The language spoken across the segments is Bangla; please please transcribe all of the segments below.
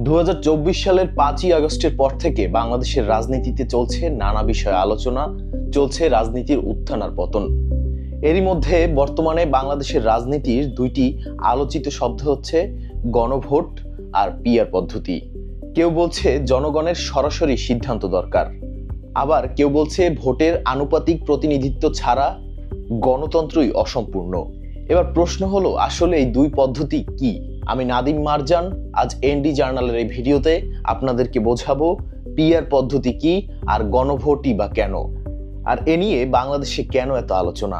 2024 সালের 5ই আগস্টের পর থেকে বাংলাদেশের রাজনীতিতে চলছে নানা বিষয়ে আলোচনা, চলছে রাজনীতির উত্থান আর পতন। এরই মধ্যে বর্তমানে বাংলাদেশের রাজনীতির দুইটি আলোচিত শব্দ হচ্ছে গণভোট আর পিআর পদ্ধতি। কেউ বলছে জনগণের সরাসরি সিদ্ধান্ত দরকার, আবার কেউ বলছে ভোটের আনুপাতিক প্রতিনিধিত্ব ছাড়া গণতন্ত্রই অসম্পূর্ণ। এবার প্রশ্ন হলো, আসলে এই দুই পদ্ধতি কি? আমি নাদিম মারজান আজ এনডি জার্নালের এই ভিডিওতে আপনাদেরকে বোঝাবো পিআর পদ্ধতি কি আর গণভোটই বা কেন, আর এ নিয়ে বাংলাদেশে কেন এত আলোচনা।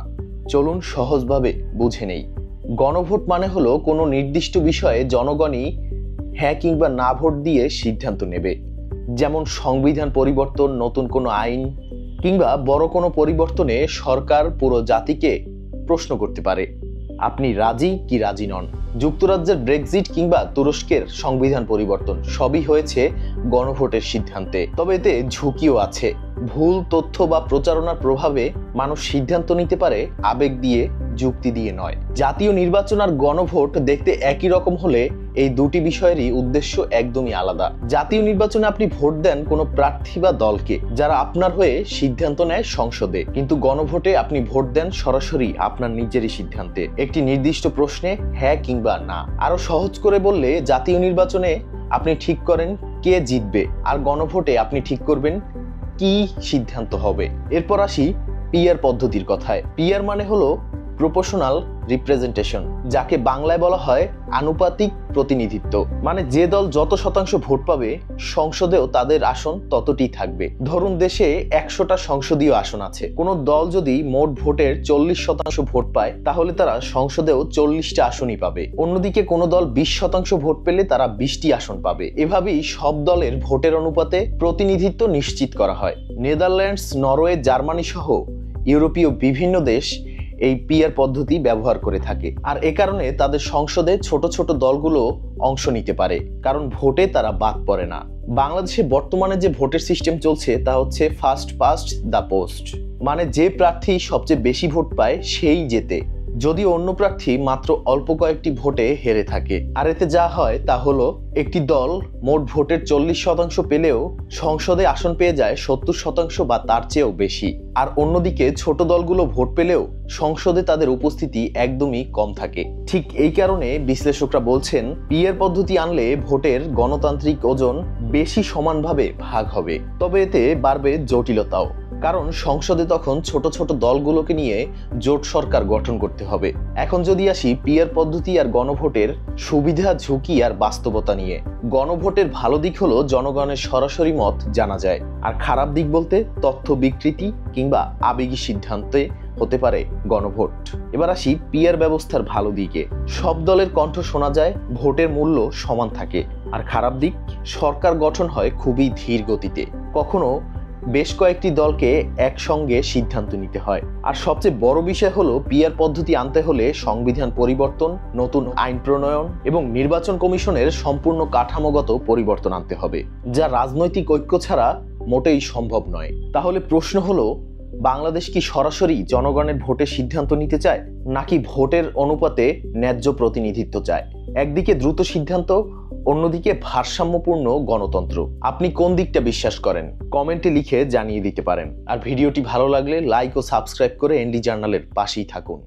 চলুন সহজভাবে বুঝে নেই। গণভোট মানে হলো কোনো নির্দিষ্ট বিষয়ে জনগণই হ্যাঁ কিংবা না ভোট দিয়ে সিদ্ধান্ত নেবে, যেমন সংবিধান পরিবর্তন, নতুন কোনো আইন কিংবা বড় কোনো পরিবর্তনে সরকার পুরো জাতিকে প্রশ্ন করতে পারে, আপনি রাজি কি রাজি নন। যুক্তরাজ্যের ব্রেক্সিট কিংবা তুরস্কের সংবিধান পরিবর্তন সবই হয়েছে গণভোটের সিদ্ধান্তে। তবে এতে ঝুঁকিও আছে। ভুল তথ্য বা প্রচারণার প্রভাবে মানুষ সিদ্ধান্ত নিতে পারে আবেগ দিয়ে, যুক্তি দিয়ে নয়। জাতীয় নির্বাচন আর গণভোট দেখতে একই রকম হলে এই দুটি বিষয়েরই উদ্দেশ্য একদমই আলাদা। জাতীয় নির্বাচনে আপনি ভোট দেন কোনো প্রার্থী বা দলকে, যারা আপনার হয়ে সিদ্ধান্ত নেয় সংসদে, কিন্তু গণভোটে আপনি ভোট দেন সরাসরি আপনার নিজেরই সিদ্ধান্তে, একটি নির্দিষ্ট প্রশ্নে হ্যাঁ কিংবা না। আরো সহজ করে বললে, জাতীয় নির্বাচনে আপনি ঠিক করেন কে জিতবে, আর গণভোটে আপনি ঠিক করবেন কি সিদ্ধান্ত হবে। এরপর আসি পিআর পদ্ধতির কথায়। পিআর মানে হলো প্রপোর্শনাল রিপ্রেজেন্টেশন, যাকে বাংলায় বলা হয় আনুপাতিক প্রতিনিধিত্ব। মানে যে দল যত শতাংশ ভোট পাবে সংসদেও তাদের আসন ততটি থাকবে। ধরুন দেশে 100টা সংসদীয় আসন আছে, কোন দল যদি মোট ভোটের 40% ভোট পায় তাহলে তারা সংসদেও 40টা আসনই পাবে। অন্যদিকে কোনো দল 20% ভোট পেলে তারা 20টি আসন পাবে। এভাবেই সব দলের ভোটের অনুপাতে প্রতিনিধিত্ব নিশ্চিত করা হয়। নেদারল্যান্ডস, নরওয়ে, জার্মানি সহ ইউরোপীয় বিভিন্ন দেশ এই পিআর পদ্ধতি ব্যবহার করে থাকে, আর এ কারণে তাদের সংসদে ছোট ছোট দলগুলো অংশ নিতে পারে, কারণ ভোটে তারা বাদ পড়ে না। বাংলাদেশে বর্তমানে যে ভোটের সিস্টেম চলছে তা হচ্ছে ফার্স্ট পাস্ট দ্য পোস্ট, মানে যে প্রার্থী সবচেয়ে বেশি ভোট পায় সেই জেতে, যদিও অন্য প্রার্থী মাত্র অল্প কয়েকটি ভোটে হেরে থাকে। আর এতে যা হয় তা হলো, একটি দল মোট ভোটের 40% পেলেও সংসদে আসন পেয়ে যায় 70% বা তার চেয়েও বেশি, আর অন্যদিকে ছোট দলগুলো ভোট পেলেও সংসদে তাদের উপস্থিতি একদমই কম থাকে। ঠিক এই কারণে বিশ্লেষকরা বলছেন পিআর পদ্ধতি আনলে ভোটের গণতান্ত্রিক ওজন বেশি সমানভাবে ভাগ হবে, তবে এতে বাড়বে জটিলতাও, কারণ সংসদে তখন ছোট ছোট দলগুলোকে নিয়ে জোট সরকার গঠন করতে হবে। এখন যদি আসি পিআর পদ্ধতি আর গণভোটের সুবিধা, ঝুঁকি আর বাস্তবতা নিয়ে। গণভোটের ভালো দিক হলো জনগণের সরাসরি মত জানা যায়, আর খারাপ দিক বলতে তথ্য বিকৃতি কিংবা আবেগী সিদ্ধান্তে হতে পারে গণভোট। এবার আসি পিআর ব্যবস্থার ভালো দিকে। সব দলের কণ্ঠ শোনা যায়, ভোটের মূল্য সমান থাকে। আর খারাপ দিক, সরকার গঠন হয় খুবই ধীর গতিতে, কখনো বেশ কয়েকটি দলকে একসঙ্গে সিদ্ধান্ত নিতে হয়। আর সবচেয়ে বড় বিষয় হলো, পিআর পদ্ধতি আনতে হলে সংবিধান পরিবর্তন, নতুন আইন প্রণয়ন এবং নির্বাচন কমিশনের সম্পূর্ণ কাঠামোগত পরিবর্তন আনতে হবে, যা রাজনৈতিক ঐক্য ছাড়া মোটেই সম্ভব নয়। তাহলে প্রশ্ন হলো, বাংলাদেশ কি সরাসরি জনগণের ভোটে সিদ্ধান্ত নিতে চায়, নাকি ভোটের অনুপাতে ন্যায্য প্রতিনিধিত্ব চায়? একদিকে দ্রুত সিদ্ধান্ত, অন্যদিকে ভারসাম্যপূর্ণ গণতন্ত্র। আপনি কোন দিকটা বিশ্বাস করেন কমেন্টে লিখে জানিয়ে দিতে পারেন। আর ভিডিওটি ভালো লাগলে লাইক ও সাবস্ক্রাইব করে এনডি জার্নালের পাশেই থাকুন।